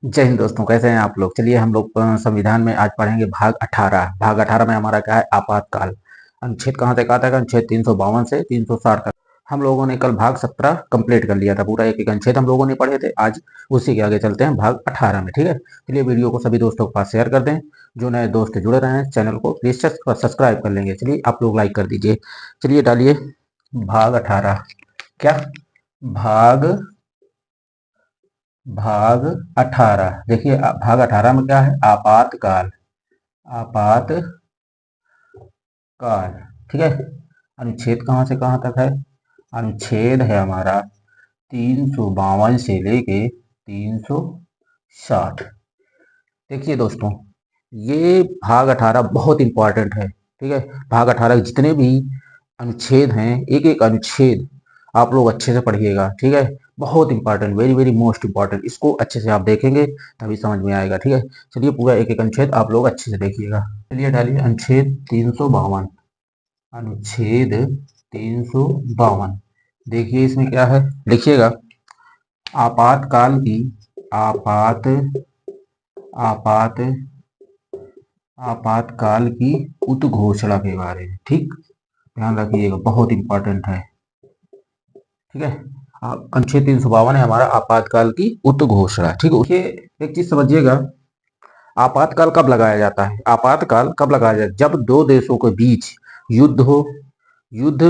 जय हिंद दोस्तों, कैसे हैं आप लोग। चलिए हम लोग संविधान में आज पढ़ेंगे भाग 18। भाग 18 में हमारा क्या है, आपातकाल। अनुच्छेद कहाँ तक आता है, अनुच्छेद 352 से 360 तक। हम लोगों ने कल भाग 17 कंप्लीट कर लिया था, पूरा एक एक अनुच्छेद हम लोगों ने पढ़े थे। आज उसी के आगे चलते हैं भाग 18 में, ठीक है। चलिए वीडियो को सभी दोस्तों के पास शेयर कर दें। जो नए दोस्त जुड़े रहे हैं चैनल को प्लीज सब्सक्राइब कर लेंगे। चलिए आप लोग लाइक कर दीजिए। चलिए डालिए भाग 18। क्या भाग भाग 18 देखिए, भाग 18 में क्या है, आपातकाल। आपातकाल, ठीक है। अनुच्छेद कहाँ से कहाँ तक है, अनुच्छेद है हमारा 352 से लेके 360। देखिए दोस्तों, ये भाग 18 बहुत इंपॉर्टेंट है, ठीक है। भाग 18 के जितने भी अनुच्छेद हैं, एक एक अनुच्छेद आप लोग अच्छे से पढ़िएगा, ठीक है। बहुत important, very very most important. इसको अच्छे से आप देखेंगे तभी समझ में आएगा, ठीक है। चलिए पूरा एक एक अनुच्छेद आप लोग अच्छे से देखिएगा। चलिए डालिए अनुच्छेद 352। अनुच्छेद 352, देखिए इसमें क्या है, लिखिएगा। आपातकाल की आपात आपात आपातकाल की उद्घोषणा के बारे में, ठीक। ध्यान रखिएगा, बहुत इंपॉर्टेंट है, ठीक है। अनुच्छेद 352 है हमारा, आपातकाल की उद्घोषणा, ठीक है। देखिए एक चीज समझिएगा, आपातकाल कब लगाया जाता है, आपातकाल कब लगाया जाता है, जब दो देशों के बीच युद्ध हो, युद्ध,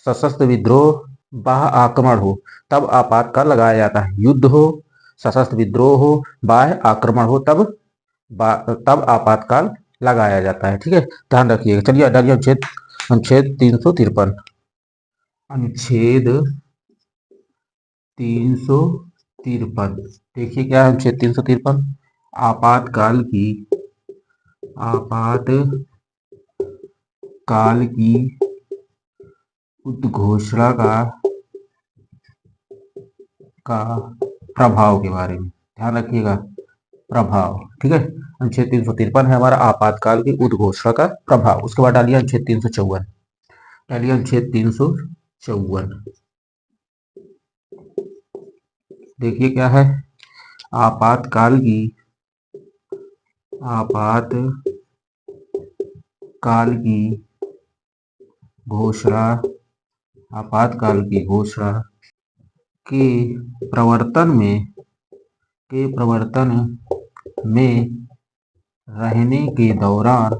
सशस्त्र विद्रोह, बाह्य आक्रमण हो, तब आपातकाल लगाया जाता है। युद्ध हो, सशस्त्र विद्रोह हो, बाह्य आक्रमण हो, तब आपातकाल लगाया जाता है, ठीक है। ध्यान रखिएगा। चलिए डालिए अनुच्छेद अनुच्छेद 353। अनुच्छेद 353, देखिए क्या है अनुच्छेद 353। आपातकाल की आपातकाल की उद्घोषणा का प्रभाव के बारे में, ध्यान रखिएगा, प्रभाव, ठीक है। अनुच्छेद 353 है हमारा, आपातकाल की उद्घोषणा का प्रभाव। उसके बाद डालिए अनुच्छेद 354। डालिए अनुच्छेद 354, देखिए क्या है, आपातकाल की आपातकाल की घोषणा आपातकाल की घोषणा के प्रवर्तन में रहने के दौरान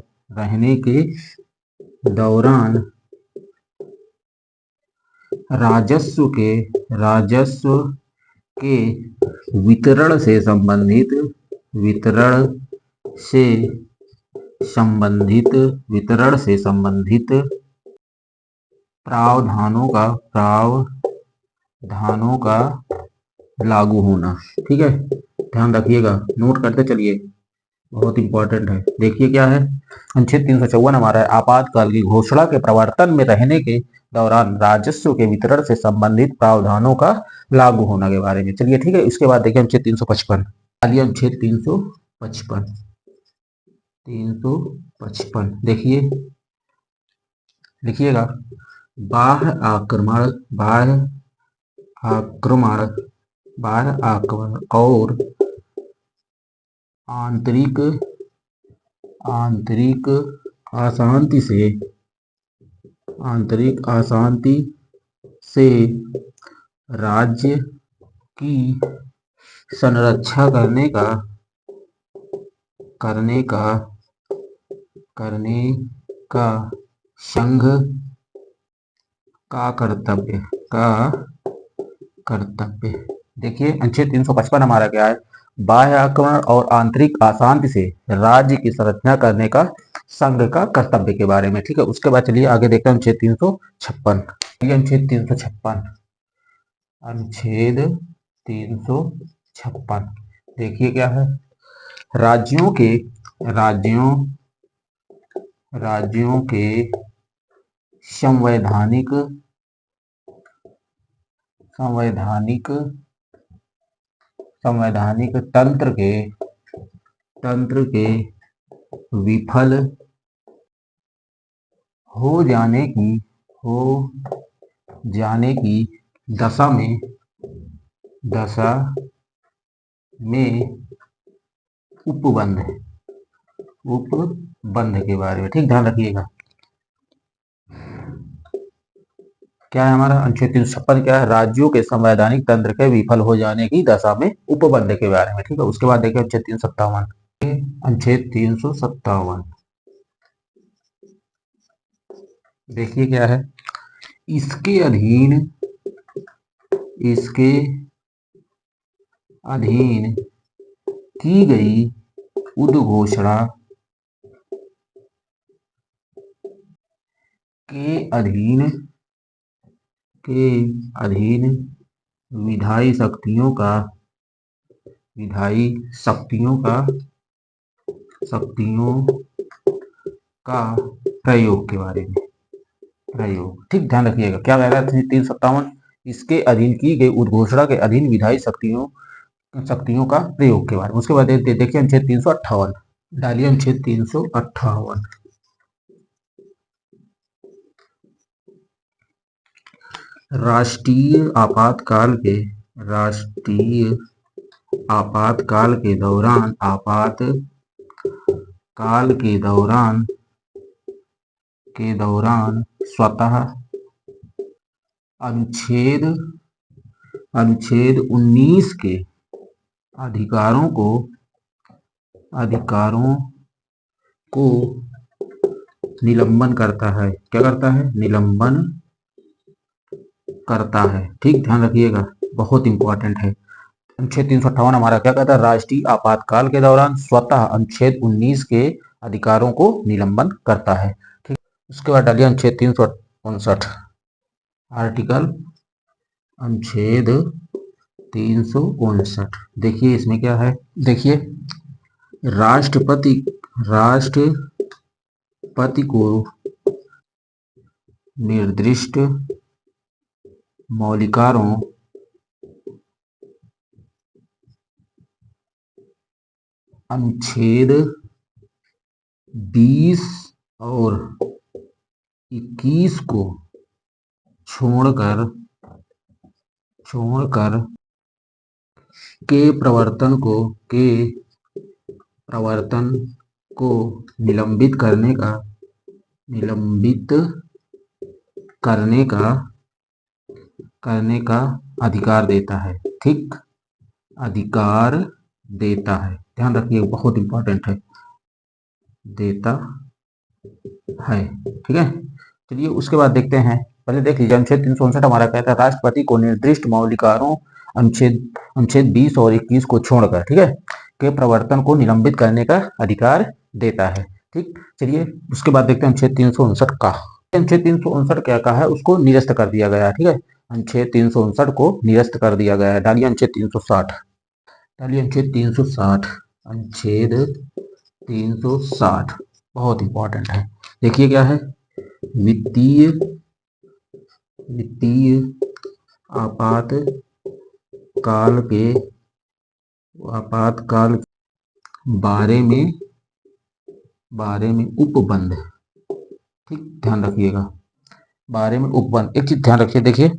राजस्व के वितरण से संबंधित प्रावधानों का लागू होना, ठीक है। ध्यान रखिएगा, नोट करते चलिए, बहुत इंपॉर्टेंट है। देखिए क्या है, अनुच्छेद 354 हमारा है, आपातकाल की घोषणा के प्रवर्तन में रहने के दौरान राजस्व के वितरण से संबंधित प्रावधानों का लागू होना के बारे में। चलिए ठीक है। इसके बाद देखिए अनुच्छेद 355। चलिए अनुच्छेद 355 देखिए, लिखिएगा। बाह्य आक्रमण बाह्य आक्रमण और आंतरिक अशांति से राज्य की संरक्षा करने का संघ का कर्तव्य। देखिए अनुच्छेद 355 हमारा क्या है, बाह्य आक्रमण और आंतरिक अशांति से राज्य की संरचना करने का संघ का कर्तव्य के बारे में, ठीक है। उसके बाद चलिए आगे देखते हैं अनुच्छेद 356। अनुच्छेद 356, अनुच्छेद 356, देखिए क्या है, राज्यों के संवैधानिक तंत्र के विफल हो जाने की दशा में उपबंध, उपबंध के बारे में, ठीक, ध्यान रखिएगा। क्या है हमारा अनुच्छेद 356 क्या है? राज्यों के संवैधानिक तंत्र के विफल हो जाने की दशा में उपबंध के बारे में, ठीक है। उसके बाद देखिए अनुच्छेद 357, अनुच्छेद 357 देखिए क्या है। इसके अधीन की गई उद्घोषणा के अधीन विधायी शक्तियों का प्रयोग के बारे में, प्रयोग, ठीक, ध्यान रखिएगा। क्या कह रहा है 357? इसके अधीन की गई उद्घोषणा के अधीन विधायी शक्तियों का प्रयोग के बारे में। उसके बाद देखिए अनुच्छेद 358, डालिए अनुच्छेद 358। राष्ट्रीय आपातकाल के दौरान स्वतः अनुच्छेद 19 के अधिकारों को निलंबन करता है। क्या करता है? निलंबन करता है, ठीक, ध्यान रखिएगा, बहुत इंपॉर्टेंट है। अनुच्छेद 358 हमारा क्या कहता है? राष्ट्रीय आपातकाल के दौरान स्वतः अनुच्छेद 19 के अधिकारों को निलंबन करता है, ठीक। उसके बाद डालिए अनुच्छेद 359, आर्टिकल अनुच्छेद 359। देखिए इसमें क्या है, देखिए राष्ट्रपति को निर्दिष्ट मौलिकारों अनुच्छेद 20 और 21 को छोड़कर के प्रवर्तन को निलंबित करने का अधिकार देता है, ठीक, अधिकार देता है, ध्यान रखिए, बहुत इंपॉर्टेंट है, देता है, ठीक है। चलिए उसके बाद देखते हैं, पहले देख लीजिए अनुच्छेद 359 हमारा कहता है राष्ट्रपति को निर्दिष्ट मौलिकारों अनुच्छेद 20 और 21 को छोड़कर, ठीक है, के प्रवर्तन को निलंबित करने का अधिकार देता है, ठीक। चलिए उसके बाद देखते हैं अनुच्छेद 359 का। अनुच्छेद 359 क्या कहा है? उसको निरस्त कर दिया गया है, ठीक है, अनुच्छेद 359 को निरस्त कर दिया गया है। डालिए अनुच्छेद 360, डालिए अनुच्छेद 360, अनुच्छेद 360 बहुत इंपॉर्टेंट है। देखिए क्या है, वित्तीय आपातकाल बारे में उपबंध, ठीक, ध्यान रखिएगा, बारे में उपबंध। एक चीज ध्यान रखिए, देखिए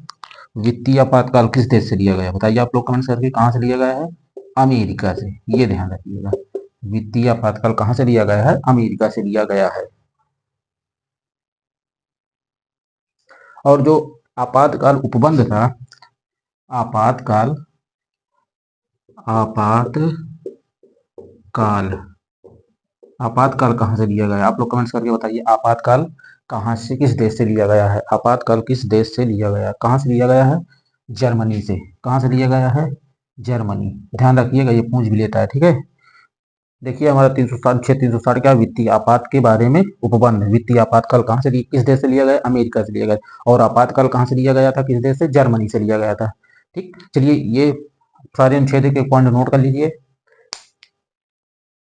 वित्तीय आपातकाल किस देश से लिया गया? बताइए आप लोग कमेंट करके, कहां से लिया गया है? अमेरिका से, ये ध्यान रखिएगा, वित्तीय आपातकाल कहां से लिया गया है? अमेरिका से लिया गया है। और जो आपातकाल उपबंध था, आपातकाल कहां से लिया गया? आप लोग कमेंट्स करके बताइए, आपातकाल कहां से, किस देश से लिया गया है? आपातकाल किस देश से लिया गया? कहां से लिया गया है? जर्मनी से। कहां से लिया गया है? जर्मनी, ध्यान रखिएगा, ये पूछ भी लेता है, ठीक है। देखिए हमारा 360 क्या, वित्तीय आपात के बारे में उपबंध। वित्तीय आपातकाल कहां से, किस देश से लिया गया? अमेरिका से लिया गया। और आपातकाल कहां से लिया गया था? किस देश से? जर्मनी से लिया गया था, ठीक। चलिए ये सारे अनुच्छेद के पॉइंट नोट कर लीजिए।